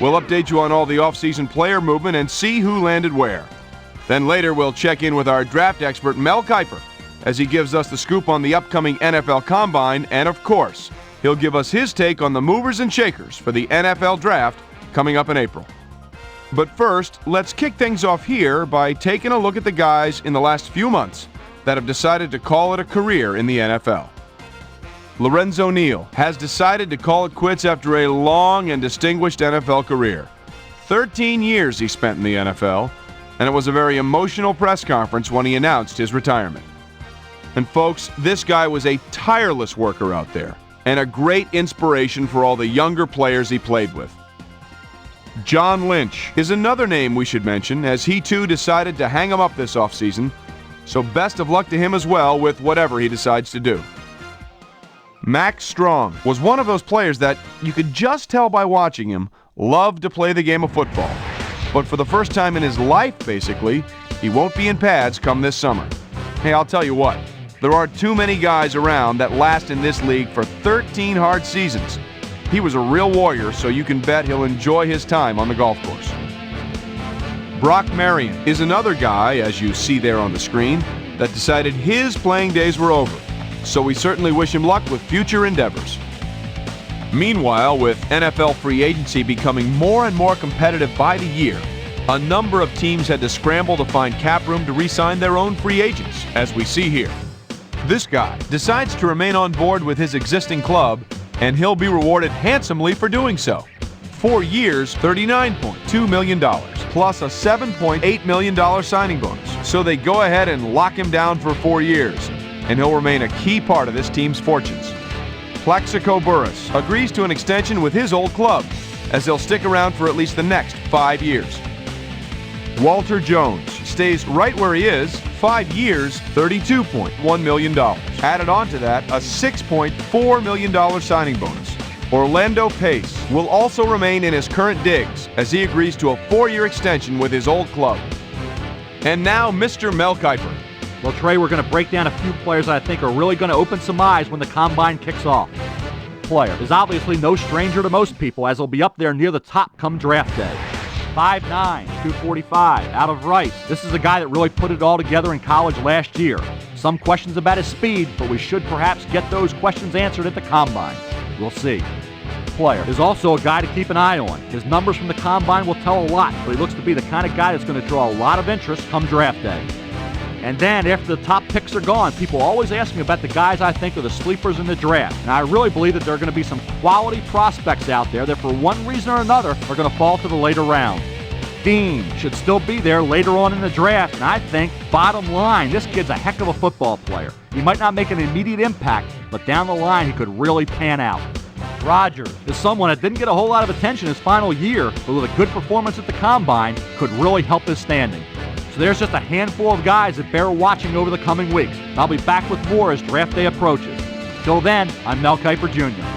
We'll update you on all the offseason player movement and see who landed where. Then later, we'll check in with our draft expert, Mel Kiper, as he gives us the scoop on the upcoming NFL Combine, and of course, he'll give us his take on the movers and shakers for the NFL Draft coming up in April. But first, let's kick things off here by taking a look at the guys in the last few months that have decided to call it a career in the NFL. Lorenzo Neal has decided to call it quits after a long and distinguished NFL career. 13 years he spent in the NFL, and it was a very emotional press conference when he announced his retirement. And folks, this guy was a tireless worker out there and a great inspiration for all the younger players he played with. John Lynch is another name we should mention, as he too decided to hang him up this offseason, so best of luck to him as well with whatever he decides to do. Max Strong was one of those players that you could just tell by watching him loved to play the game of football. But for the first time in his life, basically, he won't be in pads come this summer. Hey, I'll tell you what, there are too many guys around that last in this league for 13 hard seasons. He was a real warrior, so you can bet he'll enjoy his time on the golf course. Brock Marion is another guy, as you see there on the screen, that decided his playing days were over. So we certainly wish him luck with future endeavors. Meanwhile, with NFL free agency becoming more and more competitive by the year, a number of teams had to scramble to find cap room to re-sign their own free agents, as we see here. This guy decides to remain on board with his existing club, and he'll be rewarded handsomely for doing so. 4 years, $39.2 million, plus a $7.8 million signing bonus. So they go ahead and lock him down for 4 years, and he'll remain a key part of this team's fortunes. Plaxico Burress agrees to an extension with his old club, as he'll stick around for at least the next 5 years. Walter Jones stays right where he is, 5 years, $32.1 million. Added on to that, a $6.4 million signing bonus. Orlando Pace will also remain in his current digs as he agrees to a 4-year extension with his old club. And now, Mr. Mel Kiper. Well, Trey, we're going to break down a few players that I think are really going to open some eyes when the Combine kicks off. Player is obviously no stranger to most people, as he'll be up there near the top come draft day. 5'9", 245, out of Rice. This is a guy that really put it all together in college last year. Some questions about his speed, but we should perhaps get those questions answered at the Combine. We'll see. Player is also a guy to keep an eye on. His numbers from the Combine will tell a lot, but he looks to be the kind of guy that's going to draw a lot of interest come draft day. And then, after the top picks are gone, people always ask me about the guys I think are the sleepers in the draft. And I really believe that there are going to be some quality prospects out there that, for one reason or another, are going to fall to the later round. Dean should still be there later on in the draft, and I think, bottom line, this kid's a heck of a football player. He might not make an immediate impact, but down the line, he could really pan out. Rodgers is someone that didn't get a whole lot of attention his final year, but with a good performance at the Combine, could really help his standing. So there's just a handful of guys that bear watching over the coming weeks. I'll be back with more as draft day approaches. Till then, I'm Mel Kiper Jr.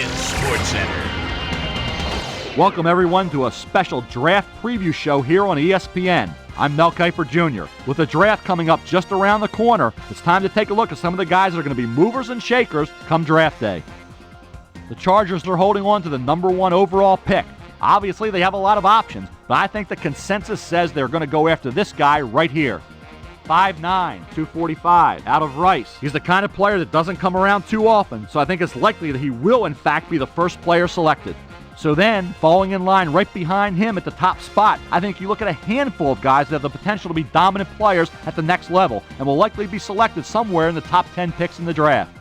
ESPN SportsCenter. Welcome everyone to a special draft preview show here on ESPN. I'm Mel Kiper Jr. With the draft coming up just around the corner, it's time to take a look at some of the guys that are going to be movers and shakers come draft day. The Chargers are holding on to the number 1 overall pick. Obviously, they have a lot of options, but I think the consensus says they're going to go after this guy right here. 5'9", 245, out of Rice. He's the kind of player that doesn't come around too often, so I think it's likely that he will in fact be the first player selected. So then, falling in line right behind him at the top spot, I think you look at a handful of guys that have the potential to be dominant players at the next level and will likely be selected somewhere in the top 10 picks in the draft.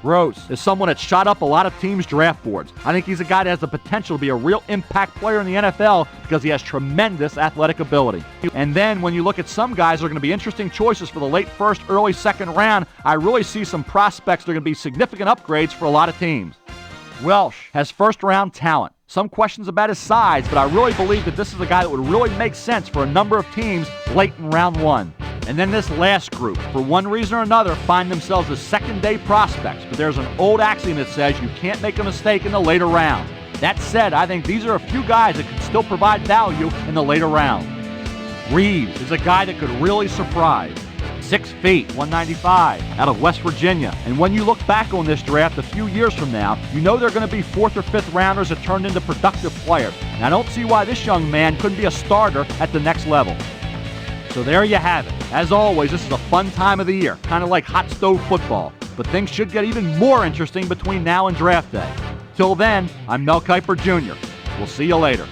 Rose is someone that's shot up a lot of teams' draft boards. I think he's a guy that has the potential to be a real impact player in the NFL because he has tremendous athletic ability. And then when you look at some guys that are going to be interesting choices for the late first, early second round, I really see some prospects that are going to be significant upgrades for a lot of teams. Welsh has first-round talent. Some questions about his size, but I really believe that this is a guy that would really make sense for a number of teams late in round 1. And then this last group, for one reason or another, find themselves as second-day prospects, but there's an old axiom that says you can't make a mistake in the later round. That said, I think these are a few guys that can still provide value in the later round. Reeves is a guy that could really surprise. 6 feet, 195, out of West Virginia. And when you look back on this draft a few years from now, you know they're going to be 4th or 5th rounders that turned into productive players. And I don't see why this young man couldn't be a starter at the next level. So there you have it. As always, this is a fun time of the year, kind of like hot stove football. But things should get even more interesting between now and draft day. Till then, I'm Mel Kiper Jr. We'll see you later.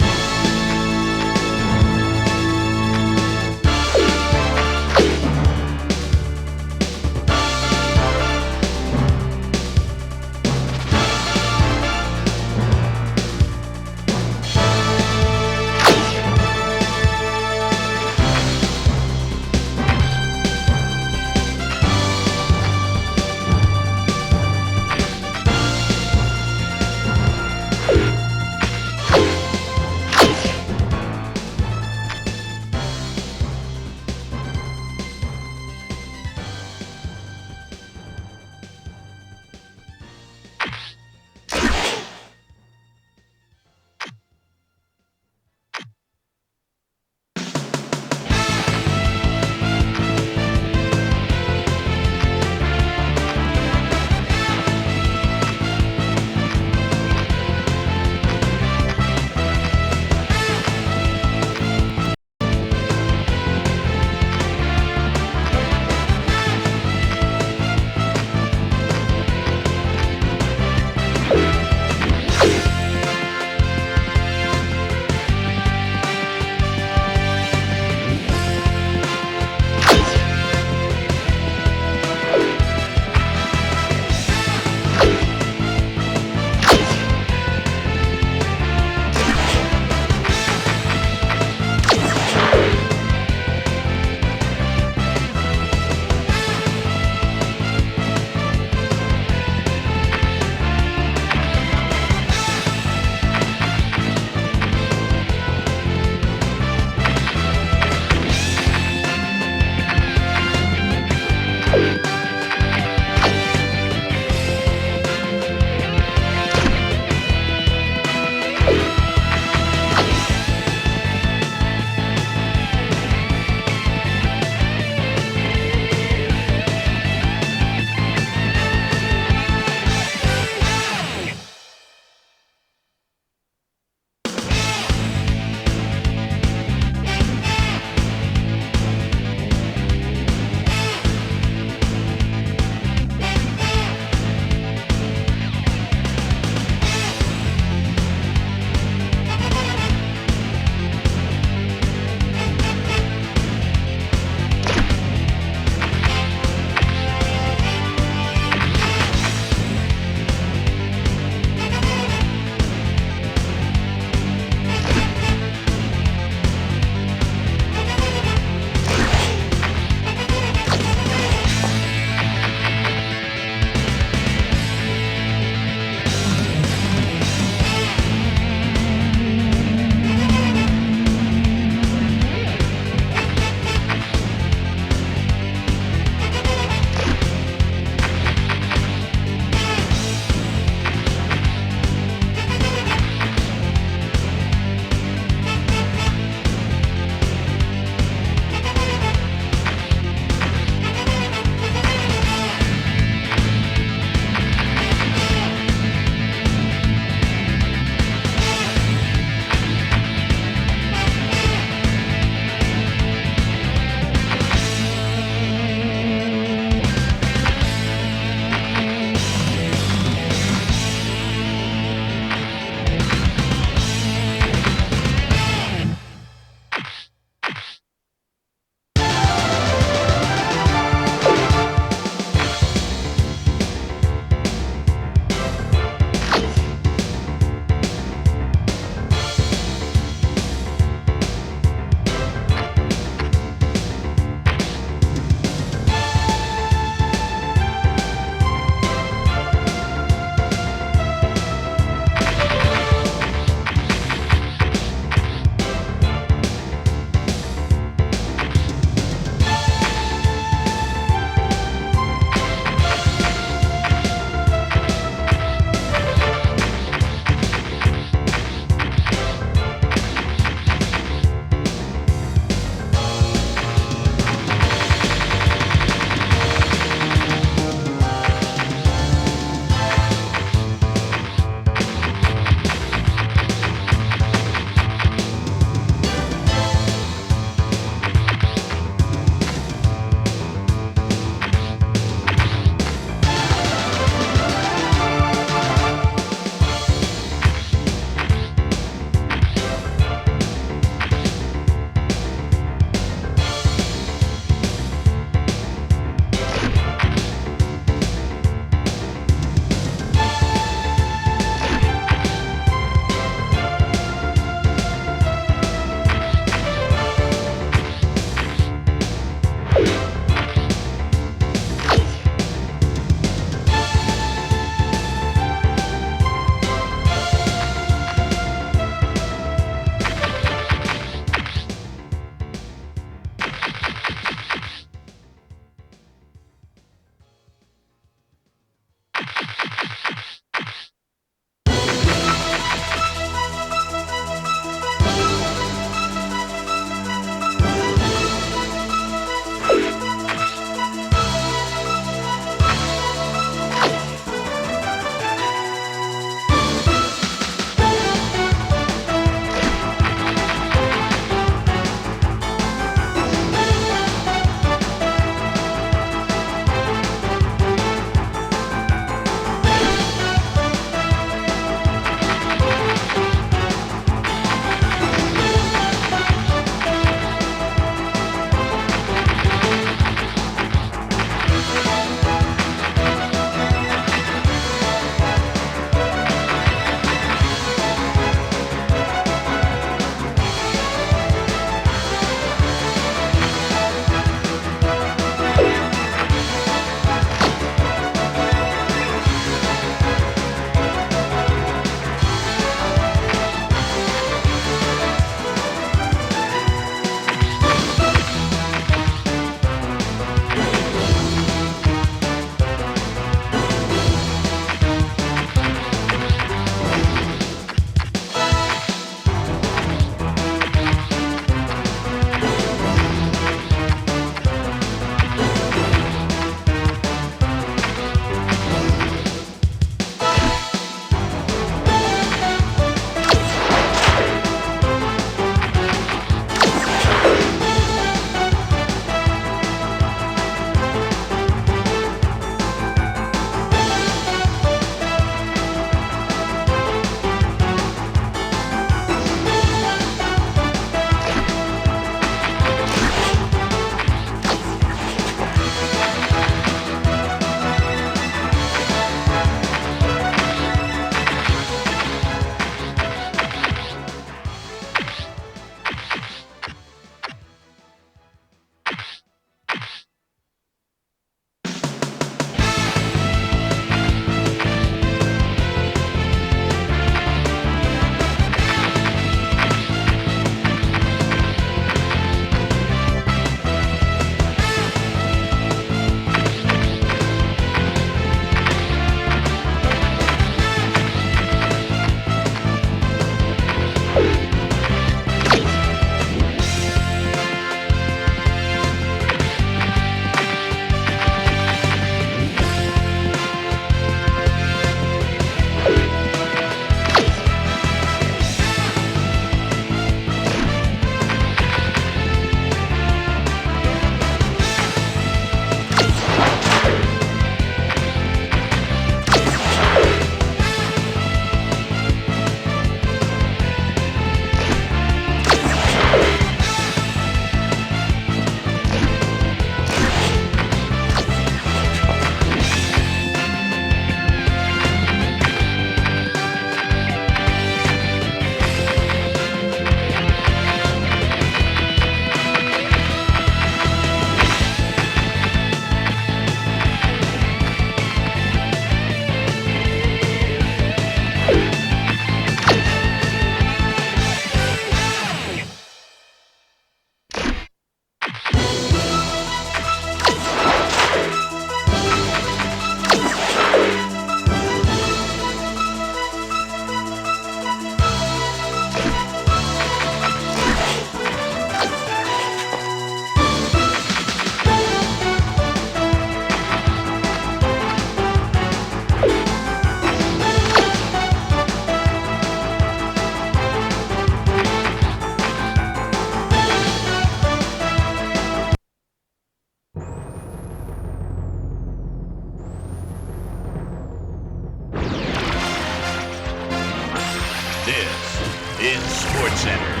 in SportsCenter.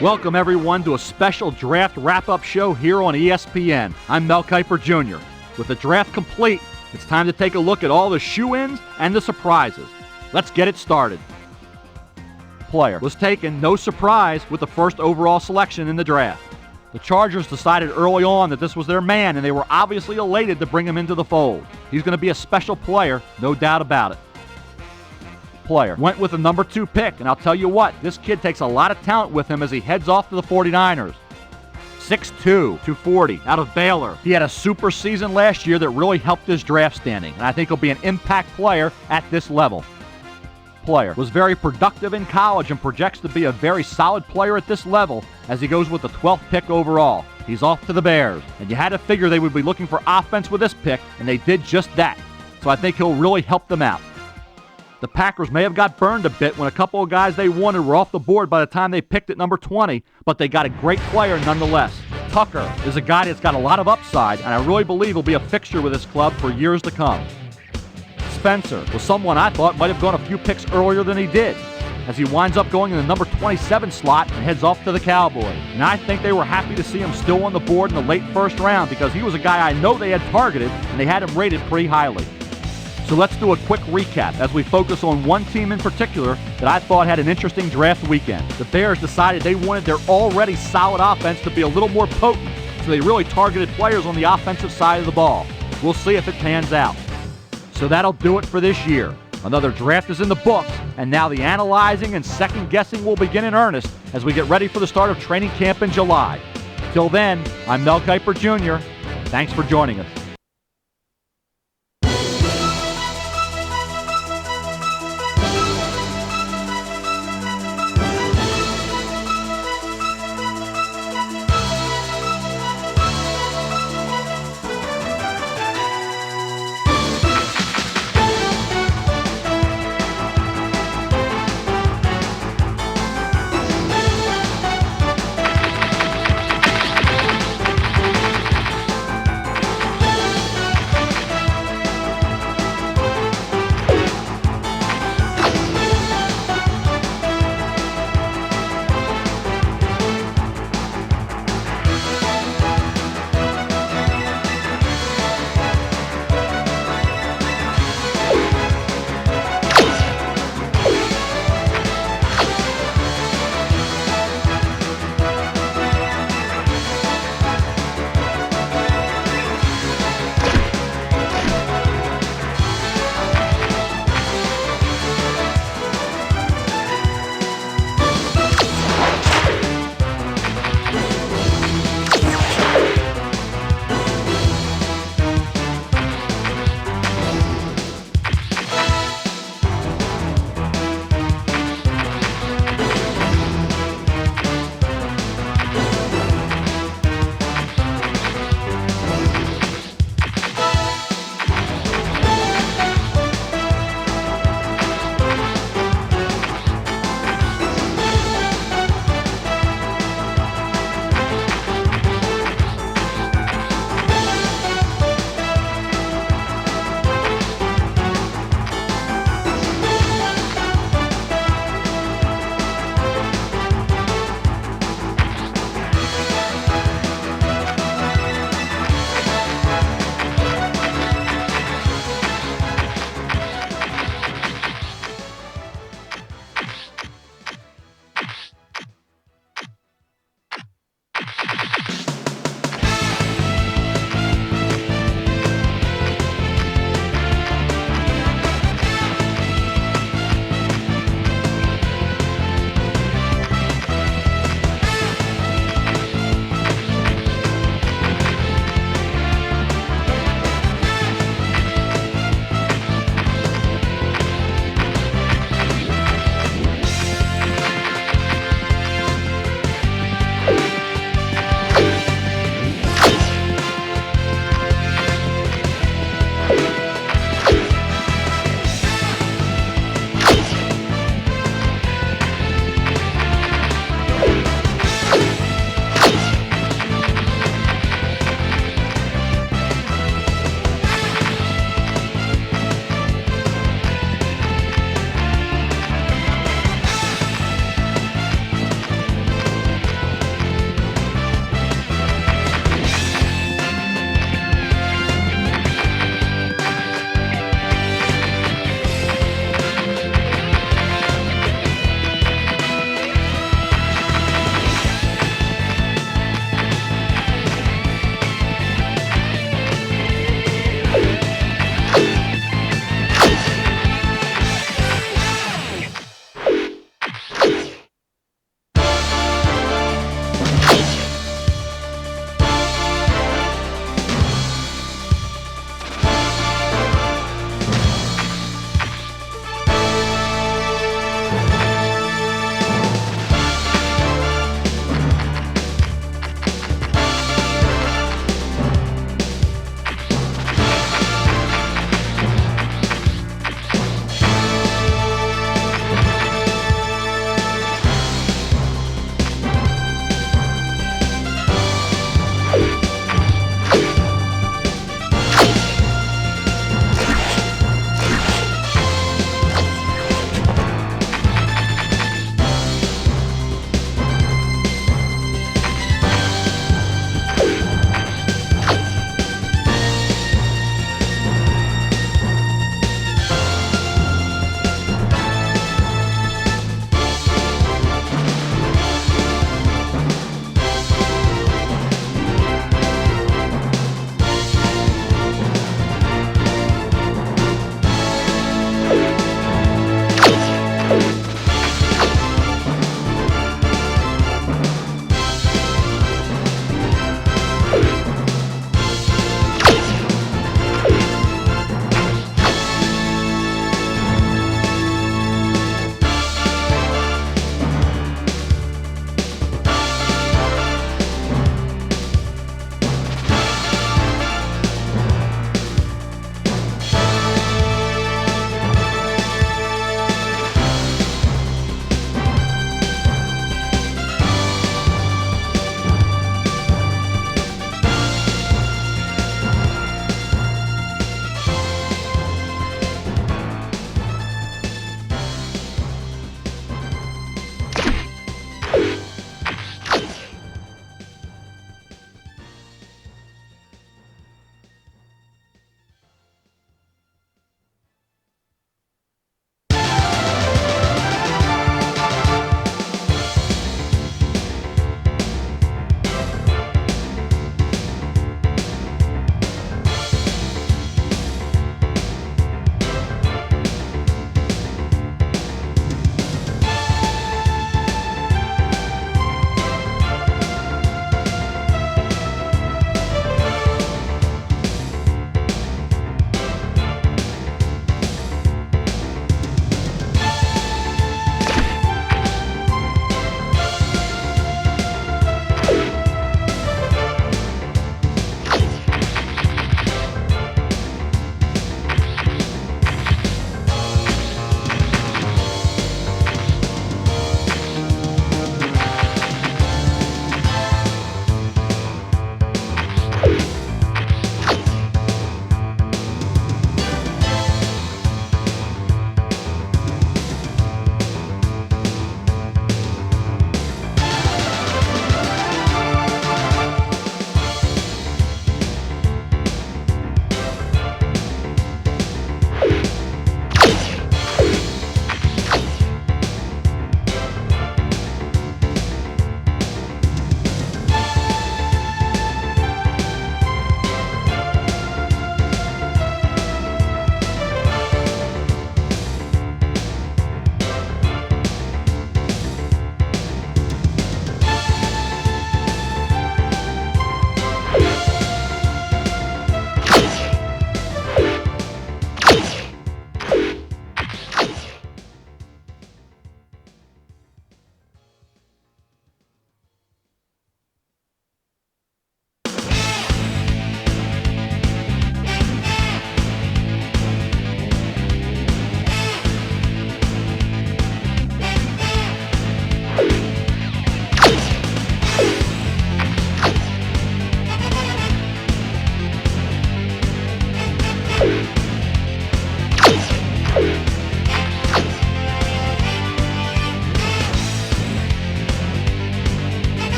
Welcome, everyone, to a special draft wrap-up show here on ESPN. I'm Mel Kiper Jr. With the draft complete, it's time to take a look at all the shoe-ins and the surprises. Let's get it started. Player was taken, no surprise, with the first overall selection in the draft. The Chargers decided early on that this was their man, and they were obviously elated to bring him into the fold. He's going to be a special player, no doubt about it. Player went with the number 2 pick, and I'll tell you what, this kid takes a lot of talent with him as he heads off to the 49ers. 6'2", 240, out of Baylor. He had a super season last year that really helped his draft standing, and I think he'll be an impact player at this level. Player was very productive in college and projects to be a very solid player at this level as he goes with the 12th pick overall. He's off to the Bears, and you had to figure they would be looking for offense with this pick, and they did just that. So I think he'll really help them out. The Packers may have got burned a bit when a couple of guys they wanted were off the board by the time they picked at number 20, but they got a great player nonetheless. Tucker is a guy that's got a lot of upside, and I really believe he'll be a fixture with this club for years to come. Spencer was someone I thought might have gone a few picks earlier than he did, as he winds up going in the number 27 slot and heads off to the Cowboys. And I think they were happy to see him still on the board in the late first round because he was a guy I know they had targeted, and they had him rated pretty highly. So let's do a quick recap as we focus on one team in particular that I thought had an interesting draft weekend. The Bears decided they wanted their already solid offense to be a little more potent, so they really targeted players on the offensive side of the ball. We'll see if it pans out. So that'll do it for this year. Another draft is in the books, and now the analyzing and second guessing will begin in earnest as we get ready for the start of training camp in July. Till then, I'm Mel Kiper Jr. Thanks for joining us.